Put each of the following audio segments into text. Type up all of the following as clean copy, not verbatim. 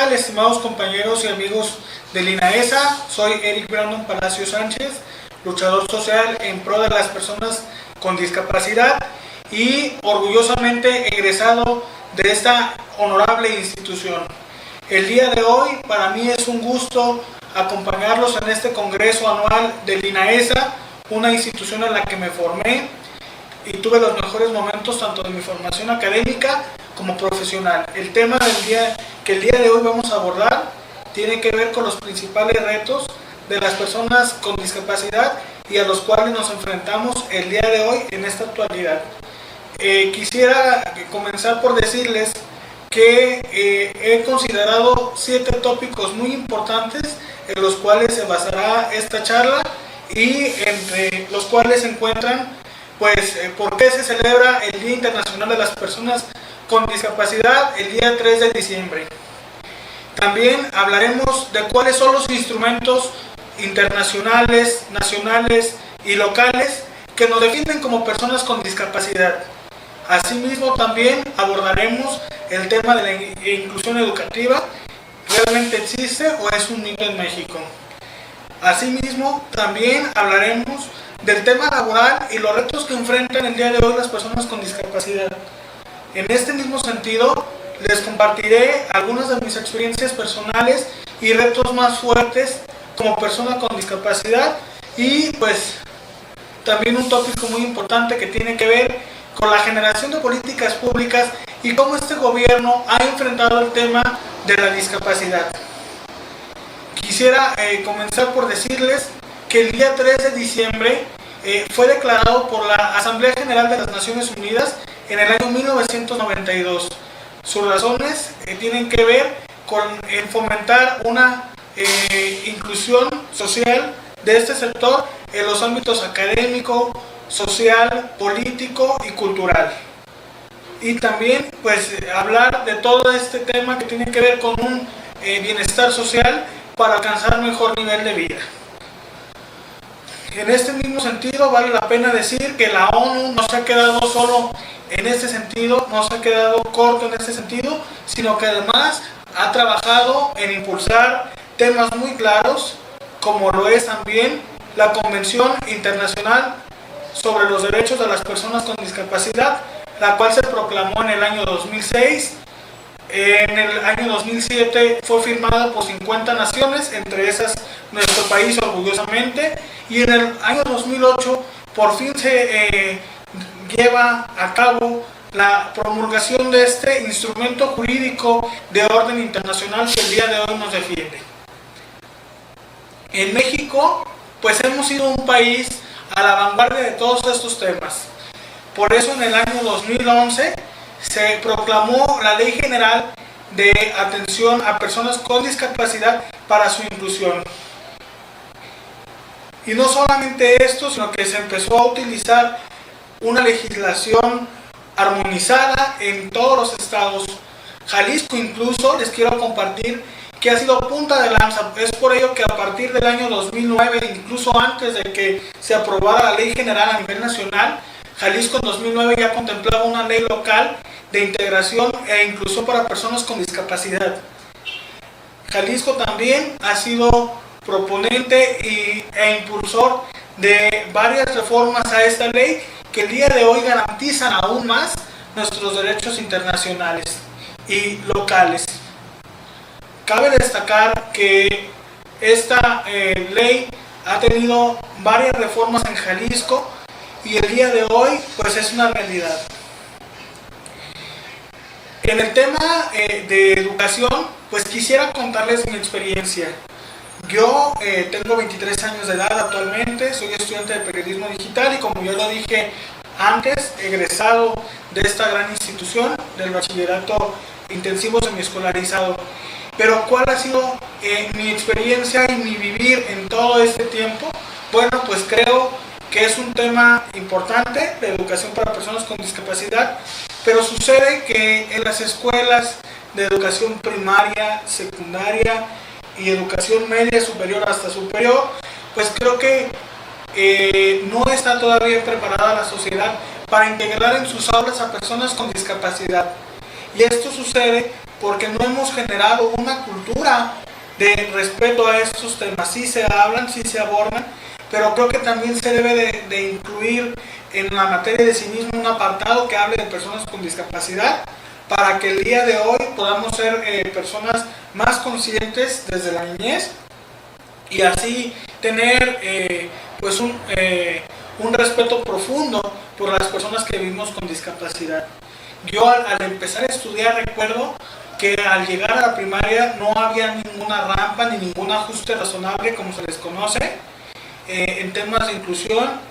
tal, estimados compañeros y amigos de INAESA? Soy Eric Brandon Palacio Sánchez, luchador social en pro de las personas con discapacidad y orgullosamente egresado de esta honorable institución. El día de hoy para mí es un gusto acompañarlos en este congreso anual del INAESA, una institución en la que me formé y tuve los mejores momentos tanto de mi formación académica como profesional. El tema que el día de hoy vamos a abordar tiene que ver con los principales retos de las personas con discapacidad y a los cuales nos enfrentamos el día de hoy en esta actualidad. Quisiera comenzar por decirles que he considerado 7 tópicos muy importantes en los cuales se basará esta charla y entre los cuales se encuentran por qué se celebra el Día Internacional de las Personas con Discapacidad el día 3 de diciembre. También hablaremos de cuáles son los instrumentos internacionales, nacionales y locales que nos definen como personas con discapacidad. Asimismo, también abordaremos el tema de la inclusión educativa. ¿Realmente existe o es un mito en México? Asimismo, también hablaremos del tema laboral y los retos que enfrentan el día de hoy las personas con discapacidad. En este mismo sentido, les compartiré algunas de mis experiencias personales y retos más fuertes como persona con discapacidad y también un tópico muy importante que tiene que ver con la generación de políticas públicas y cómo este gobierno ha enfrentado el tema de la discapacidad. Quisiera comenzar por decirles que el día 3 de diciembre fue declarado por la Asamblea General de las Naciones Unidas en el año 1992. Sus razones tienen que ver con el fomentar una inclusión social de este sector en los ámbitos académico, social, político y cultural. Y también hablar de todo este tema que tiene que ver con un bienestar social para alcanzar mejor nivel de vida. En este mismo sentido vale la pena decir que la ONU no se ha quedado solo en este sentido, no se ha quedado corto en este sentido, sino que además ha trabajado en impulsar temas muy claros, como lo es también la Convención Internacional sobre los Derechos de las Personas con Discapacidad, la cual se proclamó en el año 2006. En el año 2007 fue firmada por 50 naciones, entre esas nuestro país orgullosamente, y en el año 2008 por fin se lleva a cabo la promulgación de este instrumento jurídico de orden internacional que el día de hoy nos defiende. En México, hemos sido un país a la vanguardia de todos estos temas. Por eso en el año 2011 se proclamó la Ley General de Atención a Personas con Discapacidad para su inclusión. Y no solamente esto, sino que se empezó a utilizar una legislación armonizada en todos los estados. Jalisco incluso, les quiero compartir, que ha sido punta de lanza. Es por ello que a partir del año 2009, incluso antes de que se aprobara la Ley General a nivel nacional, Jalisco en 2009 ya contemplaba una ley local de integración e inclusión para personas con discapacidad. Jalisco también ha sido proponente e impulsor de varias reformas a esta ley que el día de hoy garantizan aún más nuestros derechos internacionales y locales. Cabe destacar que esta ley ha tenido varias reformas en Jalisco y el día de hoy es una realidad. En el tema de educación, quisiera contarles mi experiencia. Yo tengo 23 años de edad actualmente, soy estudiante de periodismo digital y como ya lo dije antes, egresado de esta gran institución del bachillerato intensivo semiescolarizado. Pero ¿cuál ha sido mi experiencia y mi vivir en todo este tiempo? Bueno, creo que es un tema importante, la educación para personas con discapacidad, pero sucede que en las escuelas de educación primaria, secundaria y educación media, superior hasta superior, creo que no está todavía preparada la sociedad para integrar en sus aulas a personas con discapacidad. Y esto sucede porque no hemos generado una cultura de respeto a estos temas. Sí se hablan, sí se abordan, pero creo que también se debe de incluir en la materia de civismo un apartado que hable de personas con discapacidad, para que el día de hoy podamos ser personas más conscientes desde la niñez y así tener pues un respeto profundo por las personas que vivimos con discapacidad. Yo al empezar a estudiar recuerdo que al llegar a la primaria no había ninguna rampa ni ningún ajuste razonable, como se les conoce, en temas de inclusión.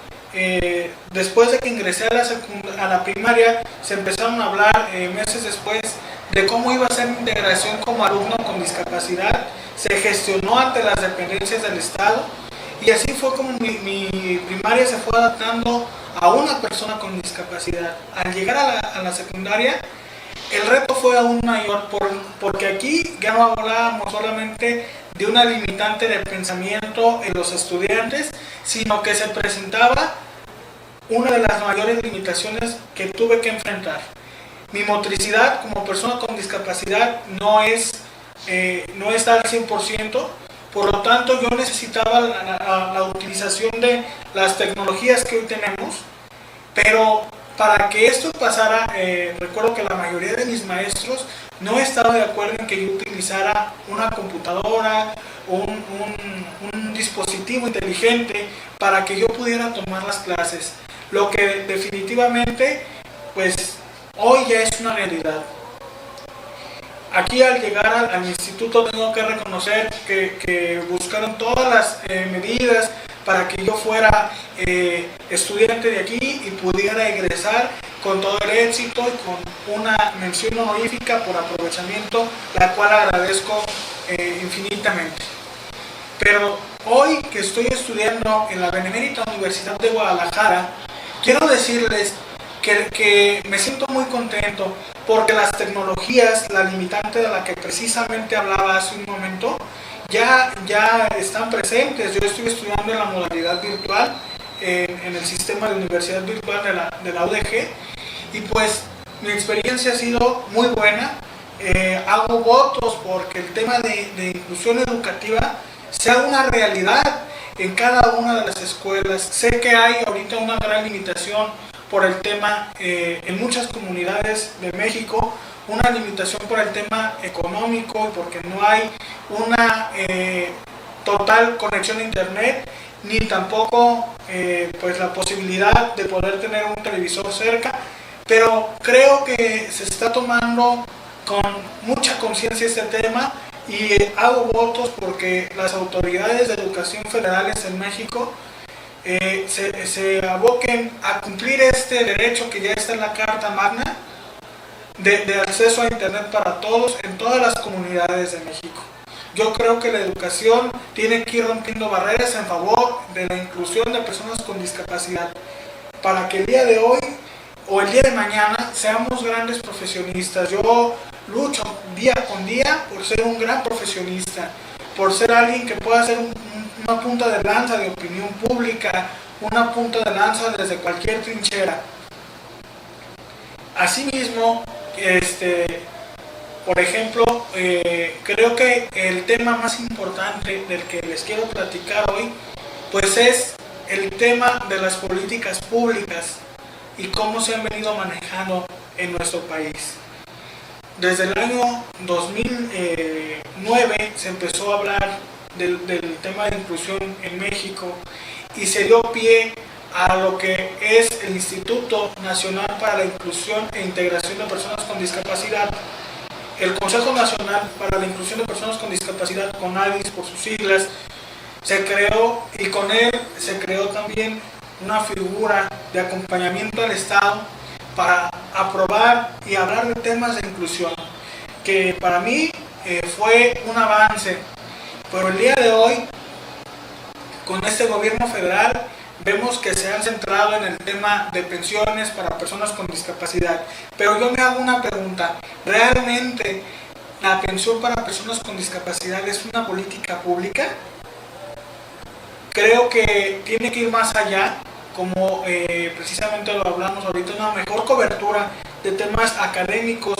Después de que ingresé a la primaria, se empezaron a hablar meses después de cómo iba a ser mi integración como alumno con discapacidad. Se gestionó ante las dependencias del Estado y así fue como mi primaria se fue adaptando a una persona con discapacidad. Al llegar a la secundaria, el reto fue aún mayor porque aquí ya no hablábamos solamente de una limitante de pensamiento en los estudiantes, sino que se presentaba una de las mayores limitaciones que tuve que enfrentar. Mi motricidad como persona con discapacidad no está al 100%, por lo tanto yo necesitaba la utilización de las tecnologías que hoy tenemos, pero para que esto pasara, recuerdo que la mayoría de mis maestros no estaba de acuerdo en que yo utilizara una computadora o un dispositivo inteligente para que yo pudiera tomar las clases, lo que definitivamente pues hoy ya es una realidad. Aquí al llegar al instituto tengo que reconocer que buscaron todas las medidas para que yo fuera estudiante de aquí y pudiera egresar con todo el éxito y con una mención honorífica por aprovechamiento, la cual agradezco infinitamente. Pero hoy que estoy estudiando en la Benemérita Universidad de Guadalajara, quiero decirles que me siento muy contento porque las tecnologías, la limitante de la que precisamente hablaba hace un momento, ya están presentes. Yo estoy estudiando en la modalidad virtual, en el sistema de universidad virtual de la UDG, y pues mi experiencia ha sido muy buena. Hago votos porque el tema de inclusión educativa sea una realidad en cada una de las escuelas. Sé que hay ahorita una gran limitación por el tema en muchas comunidades de México, una limitación por el tema económico y porque no hay una total conexión a internet, ni tampoco pues la posibilidad de poder tener un televisor cerca, pero creo que se está tomando con mucha conciencia este tema y hago votos porque las autoridades de educación federales en México se aboquen a cumplir este derecho que ya está en la Carta Magna de acceso a internet para todos en todas las comunidades de México. Yo creo que la educación tiene que ir rompiendo barreras en favor de la inclusión de personas con discapacidad para que el día de hoy o el día de mañana seamos grandes profesionistas. Yo lucho día con día por ser un gran profesionista, por ser alguien que pueda ser una punta de lanza de opinión pública, una punta de lanza desde cualquier trinchera. Asimismo, por ejemplo, creo que el tema más importante del que les quiero platicar hoy, pues es el tema de las políticas públicas y cómo se han venido manejando en nuestro país. Desde el año 2009 se empezó a hablar del tema de inclusión en México y se dio pie a lo que es el Instituto Nacional para la Inclusión e Integración de Personas con Discapacidad. El Consejo Nacional para la Inclusión de Personas con Discapacidad, CONADIS por sus siglas, se creó y con él se creó también una figura de acompañamiento al Estado para aprobar y hablar de temas de inclusión, que para mí fue un avance. Pero el día de hoy, con este gobierno federal, vemos que se han centrado en el tema de pensiones para personas con discapacidad. Pero yo me hago una pregunta, ¿realmente la pensión para personas con discapacidad es una política pública? Creo que tiene que ir más allá, como precisamente lo hablamos ahorita, una mejor cobertura de temas académicos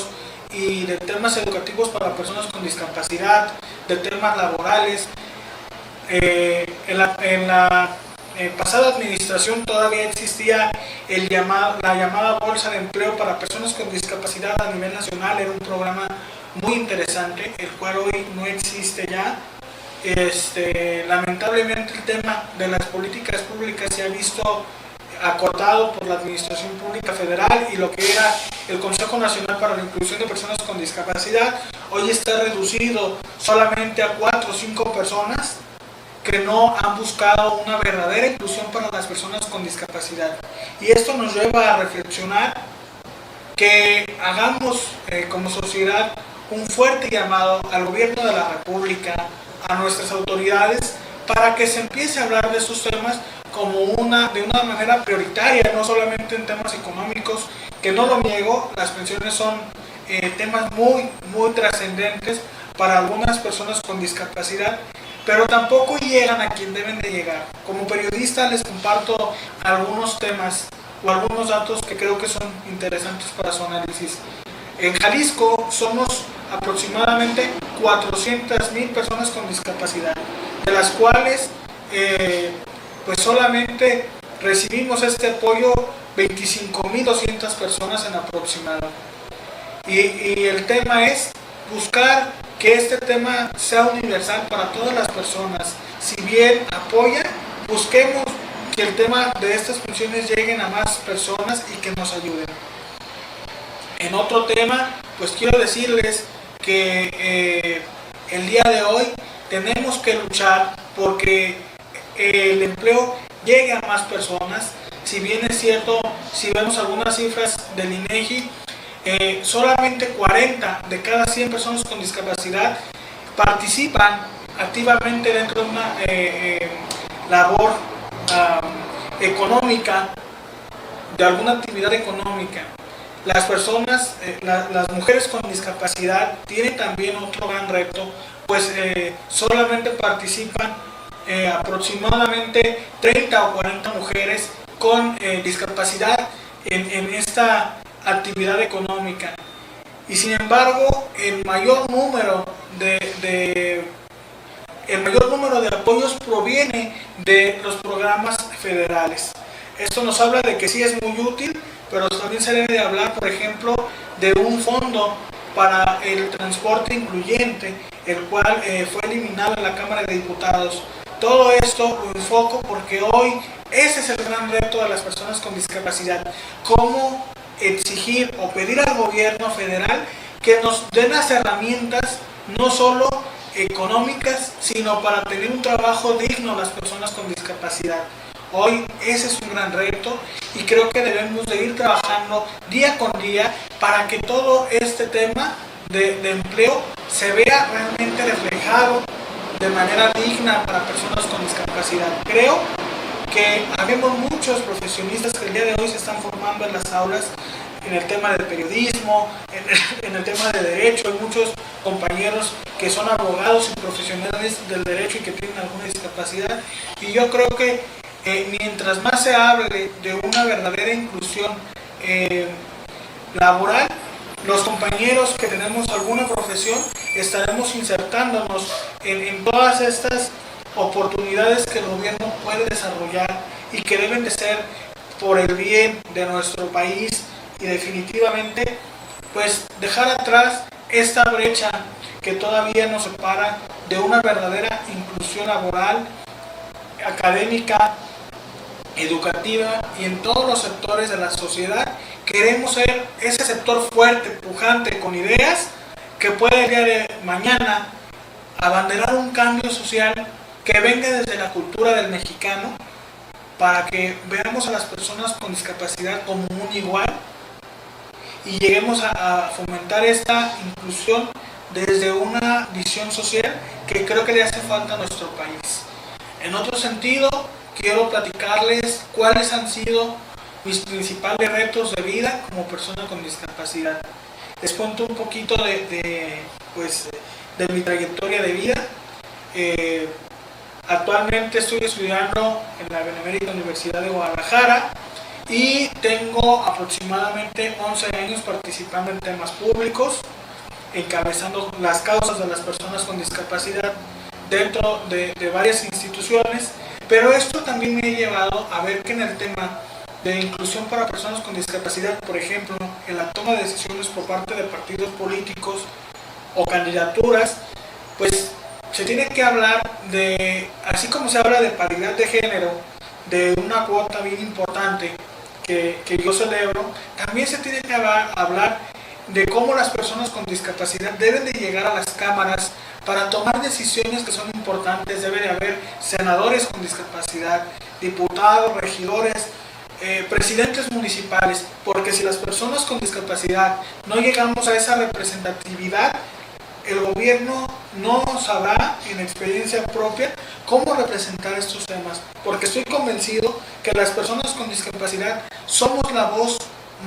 y de temas educativos para personas con discapacidad, de temas laborales. En la pasada administración todavía existía la llamada Bolsa de Empleo para personas con discapacidad a nivel nacional. Era un programa muy interesante, el cual hoy no existe ya. Lamentablemente el tema de las políticas públicas se ha visto acotado por la Administración Pública Federal, y lo que era el Consejo Nacional para la Inclusión de Personas con Discapacidad hoy está reducido solamente a 4 o 5 personas que no han buscado una verdadera inclusión para las personas con discapacidad. Y esto nos lleva a reflexionar que hagamos como sociedad un fuerte llamado al gobierno de la República, a nuestras autoridades, para que se empiece a hablar de esos temas de una manera prioritaria, no solamente en temas económicos, que no lo niego, las pensiones son temas muy trascendentes para algunas personas con discapacidad, pero tampoco llegan a quien deben de llegar. Como periodista les comparto algunos temas o algunos datos que creo que son interesantes para su análisis. En Jalisco somos aproximadamente 400,000 personas con discapacidad, de las cuales pues solamente recibimos este apoyo 25,200 personas en aproximado. Y el tema es buscar que este tema sea universal para todas las personas. Si bien apoya, busquemos que el tema de estas funciones lleguen a más personas y que nos ayuden. En otro tema, pues quiero decirles que el día de hoy tenemos que luchar porque el empleo llegue a más personas. Si bien es cierto, si vemos algunas cifras del INEGI, solamente 40 de cada 100 personas con discapacidad participan activamente dentro de una labor económica, de alguna actividad económica. Las personas, las mujeres con discapacidad tienen también otro gran reto, pues solamente participan aproximadamente 30 o 40 mujeres con discapacidad en esta actividad económica, y sin embargo el mayor número de apoyos proviene de los programas federales. Esto nos habla de que sí es muy útil, pero también se debe de hablar, por ejemplo, de un fondo para el transporte incluyente, el cual fue eliminado en la Cámara de Diputados. Todo esto lo enfoco porque hoy ese es el gran reto de las personas con discapacidad: cómo exigir o pedir al gobierno federal que nos den las herramientas, no solo económicas, sino para tener un trabajo digno a las personas con discapacidad. Hoy ese es un gran reto, y creo que debemos de ir trabajando día con día para que todo este tema de empleo se vea realmente reflejado de manera digna para personas con discapacidad. Creo que habemos muchos profesionistas que el día de hoy se están formando en las aulas en el tema del periodismo, en el tema de derecho. Hay muchos compañeros que son abogados y profesionales del derecho y que tienen alguna discapacidad, y yo creo que mientras más se hable de una verdadera inclusión laboral, los compañeros que tenemos alguna profesión estaremos insertándonos en todas estas oportunidades que el gobierno puede desarrollar y que deben de ser por el bien de nuestro país, y definitivamente pues dejar atrás esta brecha que todavía nos separa de una verdadera inclusión laboral, académica, educativa y en todos los sectores de la sociedad. Queremos ser ese sector fuerte, pujante, con ideas, que puede el día de mañana abanderar un cambio social que venga desde la cultura del mexicano, para que veamos a las personas con discapacidad como un igual y lleguemos a fomentar esta inclusión desde una visión social que creo que le hace falta a nuestro país. En otro sentido, quiero platicarles cuáles han sido mis principales retos de vida como persona con discapacidad. Les cuento un poquito de mi trayectoria de vida. Actualmente estoy estudiando en la Benemérita Universidad de Guadalajara y tengo aproximadamente 11 años participando en temas públicos. encabezando las causas de las personas con discapacidad dentro de varias instituciones, pero esto también me ha llevado a ver que en el tema de inclusión para personas con discapacidad, por ejemplo, en la toma de decisiones por parte de partidos políticos o candidaturas, pues se tiene que hablar de, así como se habla de paridad de género, de una cuota bien importante que yo celebro, también se tiene que hablar de cómo las personas con discapacidad deben de llegar a las cámaras para tomar decisiones que son importantes. Debe de haber senadores con discapacidad, diputados, regidores, presidentes municipales, porque si las personas con discapacidad no llegamos a esa representatividad, el gobierno no sabrá en experiencia propia cómo representar estos temas, porque estoy convencido que las personas con discapacidad somos la voz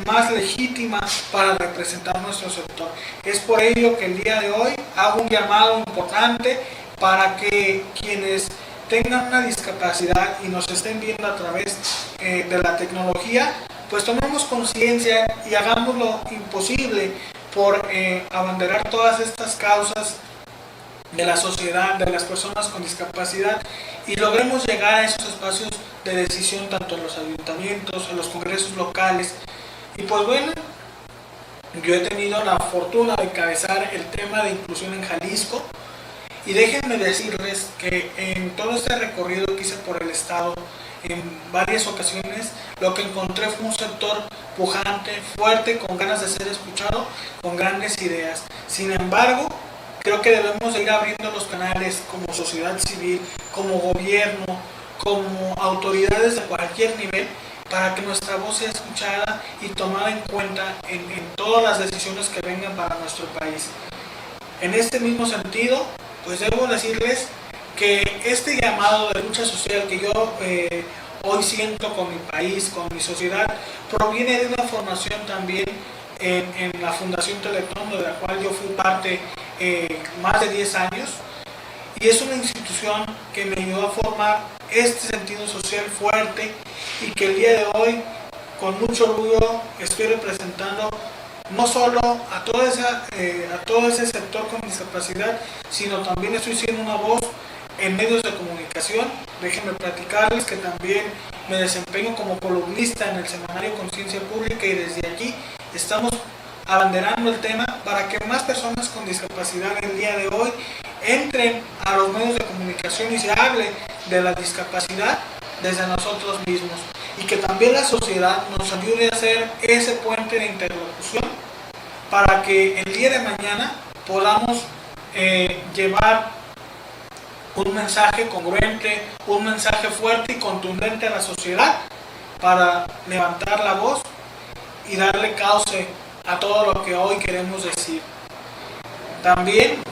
más legítima para representar nuestro sector. Es por ello que el día de hoy hago un llamado importante para que quienes tengan una discapacidad y nos estén viendo a través de la tecnología, pues tomemos conciencia y hagamos lo imposible por abanderar todas estas causas de la sociedad, de las personas con discapacidad, y logremos llegar a esos espacios de decisión tanto en los ayuntamientos, en los congresos locales. Y pues bueno, yo he tenido la fortuna de encabezar el tema de inclusión en Jalisco, y déjenme decirles que en todo este recorrido que hice por el estado, en varias ocasiones, lo que encontré fue un sector pujante, fuerte, con ganas de ser escuchado, con grandes ideas. Sin embargo, creo que debemos ir abriendo los canales como sociedad civil, como gobierno, como autoridades de cualquier nivel, para que nuestra voz sea escuchada y tomada en cuenta en todas las decisiones que vengan para nuestro país. En este mismo sentido, pues debo decirles que este llamado de lucha social que yo hoy siento con mi país, con mi sociedad, proviene de una formación también en la Fundación Teletón, de la cual yo fui parte más de 10 años, y es una institución que me ayudó a formar este sentido social fuerte, y que el día de hoy, con mucho orgullo, estoy representando no solo a todo ese sector con discapacidad, sino también estoy siendo una voz en medios de comunicación. Déjenme platicarles que también me desempeño como columnista en el semanario Conciencia Pública, y desde aquí estamos abanderando el tema para que más personas con discapacidad el día de hoy entren a los medios de comunicación y se hable de la discapacidad desde nosotros mismos, y que también la sociedad nos ayude a hacer ese puente de interlocución para que el día de mañana podamos llevar un mensaje congruente, un mensaje fuerte y contundente a la sociedad, para levantar la voz y darle cauce a todo lo que hoy queremos decir. También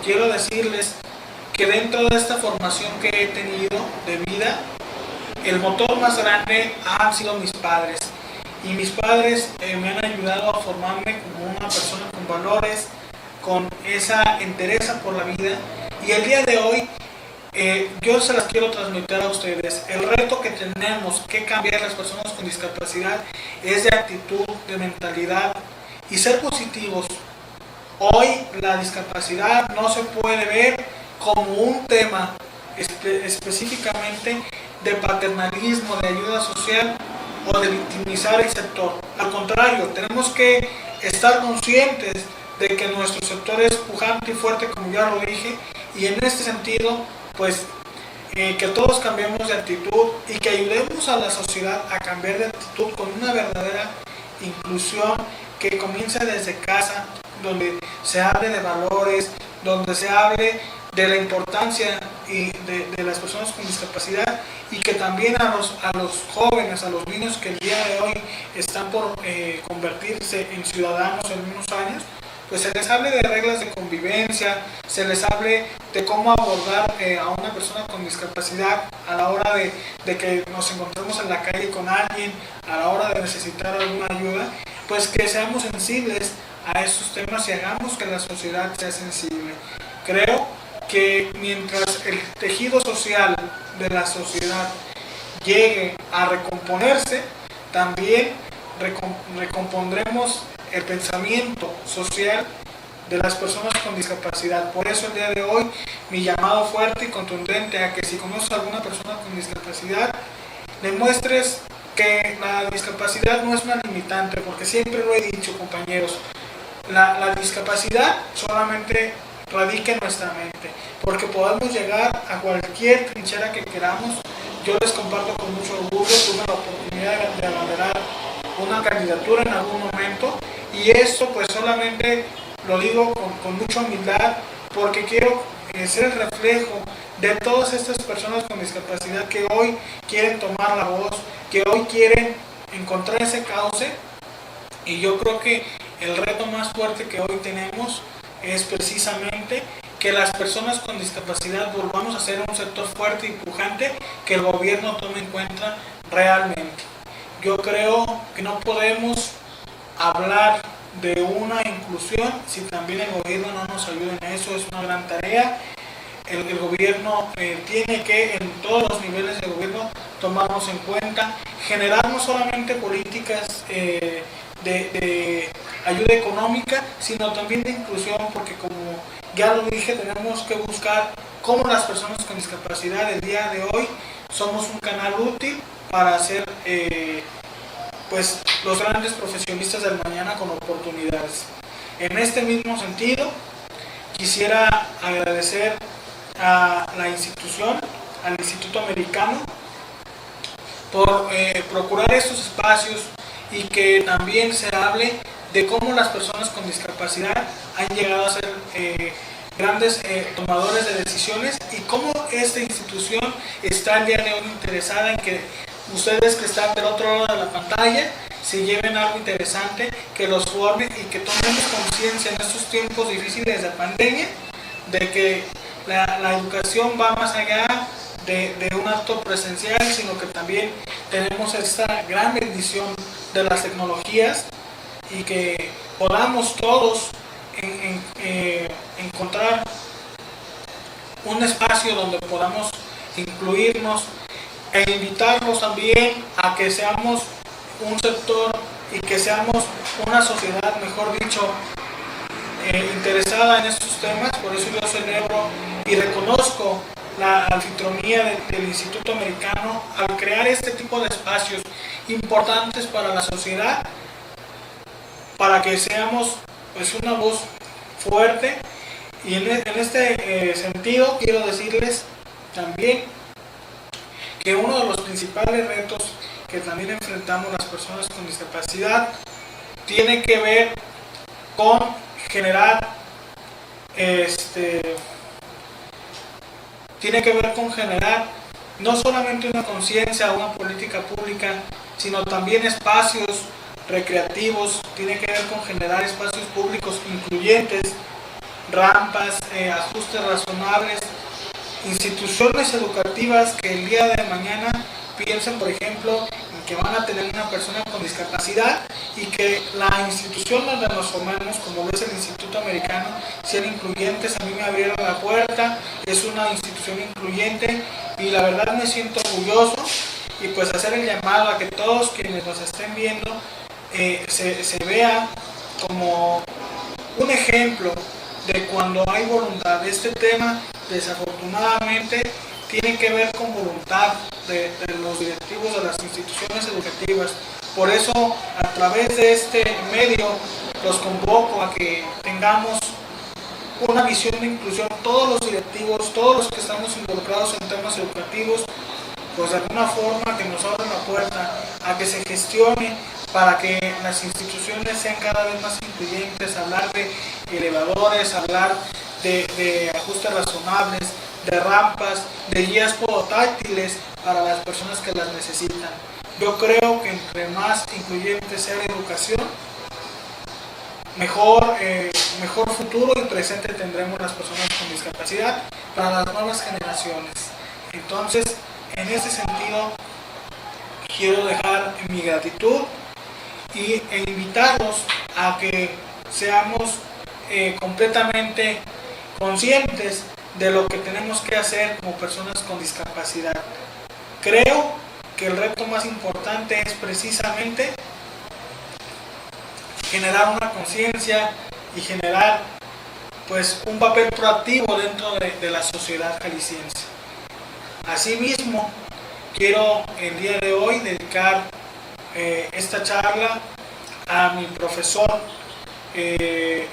quiero decirles que dentro de esta formación que he tenido de vida, el motor más grande han sido mis padres, y mis padres me han ayudado a formarme como una persona con valores, con esa entereza por la vida. Y el día de hoy yo se las quiero transmitir a ustedes. El reto que tenemos que cambiar las personas con discapacidad es de actitud, de mentalidad, y ser positivos. Hoy la discapacidad no se puede ver como un tema específicamente de paternalismo, de ayuda social o de victimizar el sector. Al contrario, tenemos que estar conscientes de que nuestro sector es pujante y fuerte, como ya lo dije, y en este sentido, pues que todos cambiemos de actitud y que ayudemos a la sociedad a cambiar de actitud con una verdadera inclusión que comience desde casa, donde se hable de valores, donde se hable de la importancia y de las personas con discapacidad, y que también a los jóvenes, a los niños que el día de hoy están por convertirse en ciudadanos en unos años, pues se les hable de reglas de convivencia, se les hable de cómo abordar a una persona con discapacidad a la hora de que nos encontremos en la calle con alguien, a la hora de necesitar alguna ayuda, pues que seamos sensibles a esos temas y hagamos que la sociedad sea sensible. Creo que mientras el tejido social de la sociedad llegue a recomponerse, también recompondremos el pensamiento social de las personas con discapacidad. Por eso el día de hoy mi llamado fuerte y contundente a que si conoces a alguna persona con discapacidad, le muestres que la discapacidad no es una limitante, porque siempre lo he dicho, compañeros, la discapacidad solamente radica en nuestra mente, porque podemos llegar a cualquier trinchera que queramos. Yo les comparto con mucho orgullo, tuve la oportunidad de abanderar una candidatura en algún momento, y esto pues solamente lo digo con mucha humildad, porque quiero ser el reflejo de todas estas personas con discapacidad que hoy quieren tomar la voz, que hoy quieren encontrar ese cauce. Y yo creo que el reto más fuerte que hoy tenemos es precisamente que las personas con discapacidad volvamos a ser un sector fuerte y pujante que el gobierno tome en cuenta realmente. Yo creo que no podemos hablar de una inclusión si también el gobierno no nos ayuda en eso. Es una gran tarea. El gobierno tiene que en todos los niveles del gobierno tomarnos en cuenta, generar no solamente políticas de ayuda económica, sino también de inclusión, porque como ya lo dije, tenemos que buscar cómo las personas con discapacidad el día de hoy somos un canal útil para ser pues los grandes profesionistas del mañana con oportunidades. En este mismo sentido, quisiera agradecer a la institución, al Instituto Americano, por procurar estos espacios y que también se hable de cómo las personas con discapacidad han llegado a ser grandes tomadores de decisiones, y cómo esta institución está el día de hoy interesada en que ustedes que están del otro lado de la pantalla se lleven algo interesante, que los forme y que tomemos conciencia en estos tiempos difíciles de pandemia de que la educación va más allá de un acto presencial, sino que también tenemos esta gran bendición de las tecnologías, y que podamos todos encontrar un espacio donde podamos incluirnos e invitarlos también a que seamos un sector y que seamos una sociedad, mejor dicho, interesada en estos temas. Por eso yo celebro y reconozco la anfitrionía del Instituto Americano al crear este tipo de espacios importantes para la sociedad, para que seamos pues una voz fuerte. Y en este sentido quiero decirles también que uno de los principales retos que también enfrentamos las personas con discapacidad tiene que ver con generar no solamente una conciencia o una política pública, sino también espacios recreativos. Tiene que ver con generar espacios públicos incluyentes, rampas, ajustes razonables, instituciones educativas que el día de mañana piensen, por ejemplo, en que van a tener una persona con discapacidad, y que la institución donde nos formamos, como lo es el Instituto Americano, sean incluyentes. A mí me abrieron la puerta, es una institución incluyente, y la verdad me siento orgulloso. Y pues hacer el llamado a que todos quienes nos estén viendo se vea como un ejemplo de cuando hay voluntad. Este tema desafortunadamente tiene que ver con voluntad de los directivos de las instituciones educativas. Por eso, a través de este medio, los convoco a que tengamos una visión de inclusión, todos los directivos, todos los que estamos involucrados en temas educativos, pues de alguna forma que nos abran la puerta a que se gestione para que las instituciones sean cada vez más incluyentes, hablar de elevadores, hablar de ajustes razonables, de rampas, de guías podotáctiles para las personas que las necesitan. Yo creo que entre más incluyente sea la educación, mejor futuro y presente tendremos las personas con discapacidad para las nuevas generaciones. Entonces, en ese sentido, quiero dejar mi gratitud e invitarlos a que seamos completamente conscientes de lo que tenemos que hacer como personas con discapacidad. Creo que el reto más importante es precisamente generar una conciencia y generar pues un papel proactivo dentro de la sociedad jalisciense. Asimismo, quiero el día de hoy dedicar esta charla a mi profesor de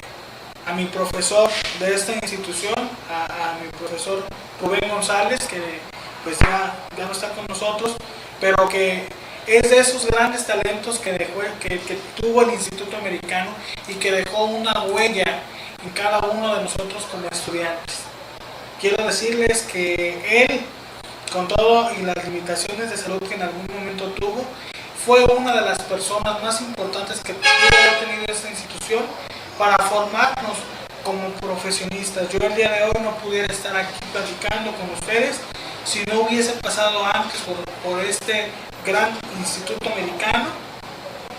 esta institución, a mi profesor Rubén González, que pues ya no está con nosotros, pero que es de esos grandes talentos que tuvo el Instituto Americano y que dejó una huella en cada uno de nosotros como estudiantes. Quiero decirles que él, con todo y las limitaciones de salud que en algún momento tuvo, fue una de las personas más importantes que pudo haber tenido esta institución para formarnos como profesionistas. Yo el día de hoy no pudiera estar aquí platicando con ustedes si no hubiese pasado antes por este gran Instituto Americano,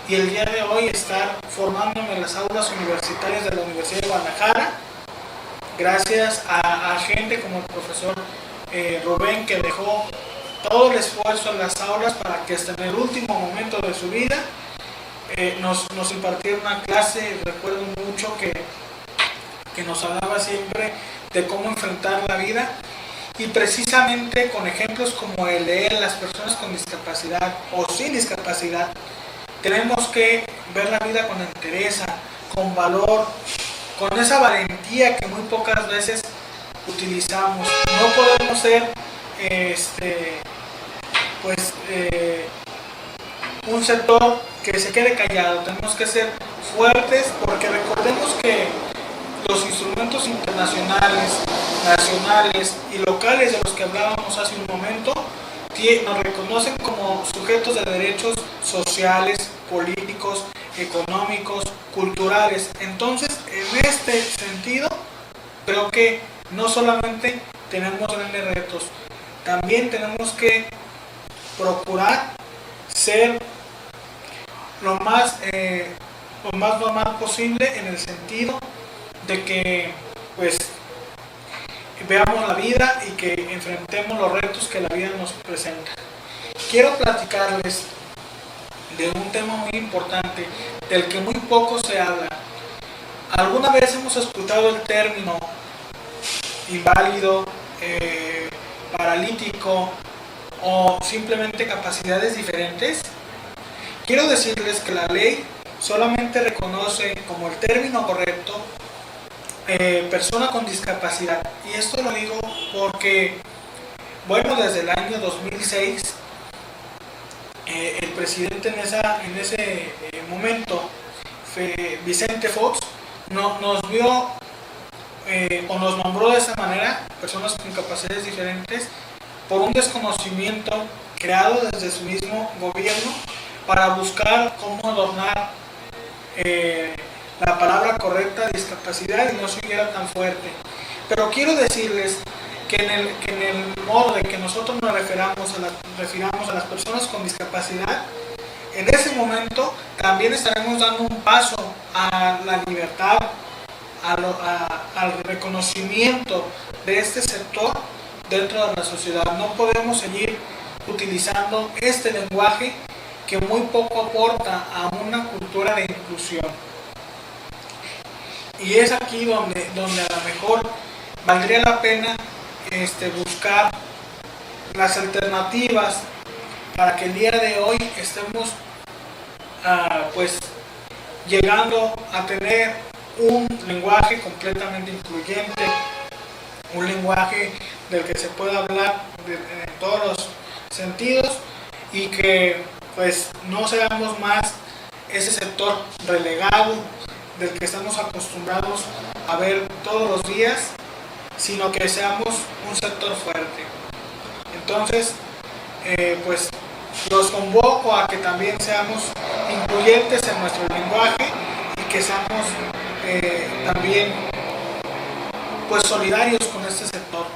y el día de hoy estar formándome en las aulas universitarias de la Universidad de Guadalajara, gracias a gente como el profesor Rubén, que dejó todo el esfuerzo en las aulas para que hasta en el último momento de su vida nos impartiera una clase. Recuerdo mucho que nos hablaba siempre de cómo enfrentar la vida, y precisamente con ejemplos como el de él, las personas con discapacidad o sin discapacidad, tenemos que ver la vida con entereza, con valor, con esa valentía que muy pocas veces utilizamos. No podemos ser un sector que se quede callado, tenemos que ser fuertes, porque recordemos que los instrumentos internacionales, nacionales y locales de los que hablábamos hace un momento nos reconocen como sujetos de derechos sociales, políticos, económicos, culturales. Entonces, en este sentido, creo que no solamente tenemos grandes retos, también tenemos que procurar ser lo más normal posible, en el sentido de que pues veamos la vida y que enfrentemos los retos que la vida nos presenta. Quiero platicarles de un tema muy importante del que muy poco se habla. ¿Alguna vez hemos escuchado el término inválido, paralítico o simplemente capacidades diferentes? Quiero decirles que la ley solamente reconoce como el término correcto persona con discapacidad, y esto lo digo porque, bueno, desde el año 2006 el presidente en ese momento, Vicente Fox, nos vio o nos nombró de esa manera, personas con capacidades diferentes, por un desconocimiento creado desde su mismo gobierno para buscar cómo adornar la palabra correcta, discapacidad, y no se oyera tan fuerte. Pero quiero decirles que en el modo de que nosotros nos refiramos a las personas con discapacidad, en ese momento también estaremos dando un paso a la libertad, al reconocimiento de este sector dentro de la sociedad. No podemos seguir utilizando este lenguaje que muy poco aporta a una cultura de inclusión. Y es aquí donde a lo mejor valdría la pena buscar las alternativas para que el día de hoy estemos pues llegando a tener un lenguaje completamente incluyente, un lenguaje del que se pueda hablar en todos los sentidos, y que pues no seamos más ese sector relegado del que estamos acostumbrados a ver todos los días, sino que seamos un sector fuerte. Entonces, pues los convoco a que también seamos incluyentes en nuestro lenguaje y que seamos también pues solidarios con este sector.